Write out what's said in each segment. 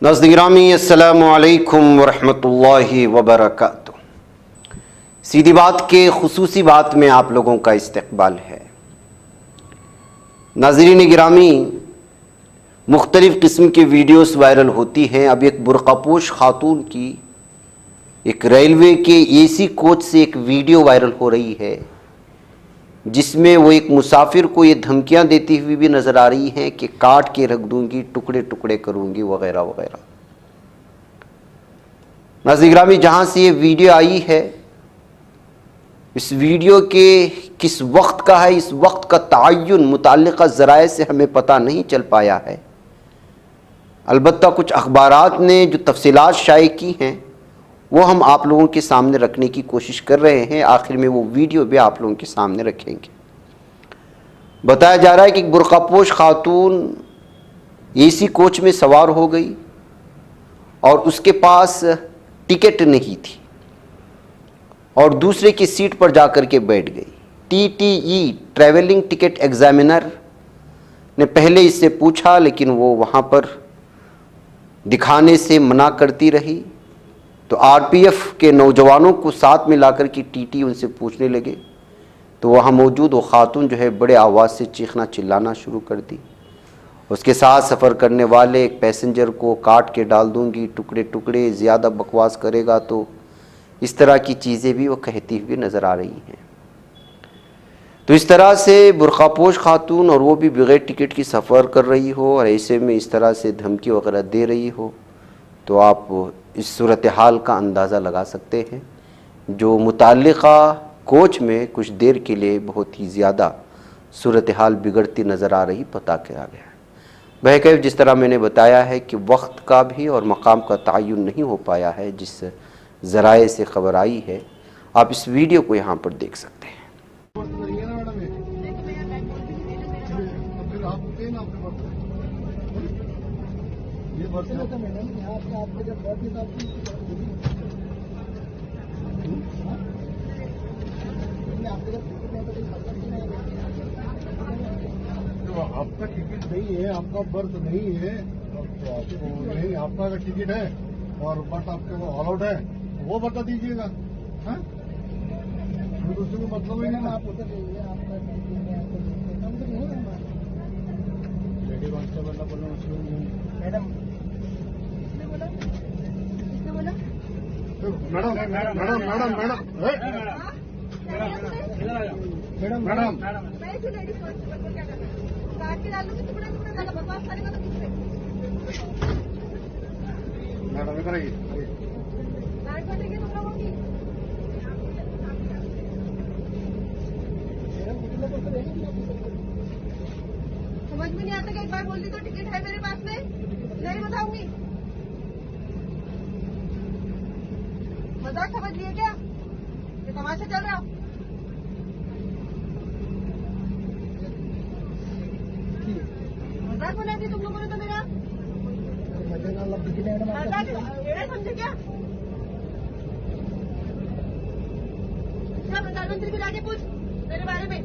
नाज़रीन गिरामी, अस्सलामु अलैकुम वरहमतुल्लाहि वबरकातुह। सीधी बात के खुसूसी बात में आप लोगों का इस्तकबाल है। नाज़रीन गिरामी, मुख्तलिफ़ किस्म की वीडियोस वायरल होती हैं। अब एक बुर्कापोश खातून की एक रेलवे के एसी कोच से एक वीडियो वायरल हो रही है, जिसमें वो एक मुसाफिर को ये धमकियां देती हुई भी नज़र आ रही हैं कि काट के रख दूंगी, टुकड़े टुकड़े करूंगी, वगैरह वगैरह। नाज़रीन गिरामी, जहाँ से ये वीडियो आई है, इस वीडियो के किस वक्त का है, इस वक्त का तअय्युन मुतअल्लिक़ा ज़राए से हमें पता नहीं चल पाया है। अलबत्ता कुछ अखबारात ने जो तफसीलात शाये की हैं वो हम आप लोगों के सामने रखने की कोशिश कर रहे हैं। आखिर में वो वीडियो भी आप लोगों के सामने रखेंगे। बताया जा रहा है कि एक बुर्कापोश खातून एसी कोच में सवार हो गई और उसके पास टिकट नहीं थी और दूसरे की सीट पर जाकर के बैठ गई। TTE ट्रैवलिंग टिकट एग्जामिनर ने पहले इससे पूछा, लेकिन वो वहाँ पर दिखाने से मना करती रही। तो RPF के नौजवानों को साथ में लाकर की TT उनसे पूछने लगे, तो वहाँ मौजूद वो खातून जो है बड़े आवाज़ से चीखना चिल्लाना शुरू कर दी। उसके साथ सफ़र करने वाले एक पैसेंजर को काट के डाल दूंगी, टुकड़े टुकड़े, ज़्यादा बकवास करेगा तो, इस तरह की चीज़ें भी वो कहती हुई नज़र आ रही हैं। तो इस तरह से बुर्कापोश खातून, और वो भी बगैर टिकट की सफ़र कर रही हो और ऐसे में इस तरह से धमकी वगैरह दे रही हो, तो आप इस सूरत हाल का अंदाज़ा लगा सकते हैं। जो मुतअल्लिक़ा कोच में कुछ देर के लिए बहुत ही ज़्यादा सूरत हाल बिगड़ती नज़र आ रही पता किया गया है। बहरकैफ जिस तरह मैंने बताया है कि वक्त का भी और मकाम का तअय्युन नहीं हो पाया है, जिस ज़राए से ख़बर आई है, आप इस वीडियो को यहाँ पर देख सकते हैं। आपका टिकट नहीं है, आपका बर्थ नहीं है, तो नहीं आपका अगर टिकट है और बर्थ आपके वो ऑल आउट है, वो बता दीजिएगा। दूसरे को मतलब ही नहीं। आप उधर जाइए, आपका लेडी कांस्टेबल बोलो, madam madam madam madam madam madam madam काट के डाल दूंगी, टुकड़े टुकड़े डालो, बकवास करेगा तो किससे? मैडम इधर आइए। लाइट बजेगी तुम लोगों की। समझ में नहीं आता कि एक बार बोल दी तो टिकट है मेरे पास में, नहीं बताऊंगी। मजाक समझ लिए क्या? ये तमाशा चल रहा? मजाक बना दी तुम लोगों ने तो मेरा। मजाक समझे क्या? क्या प्रधानमंत्री को जाके पूछ मेरे बारे में,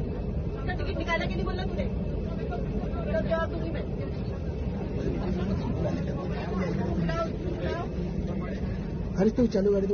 अपना टिकट निकाला कि नहीं बोलना तुझे, मेरा जवाब दूंगी मैं। अरे तो चालू गाड़ी तो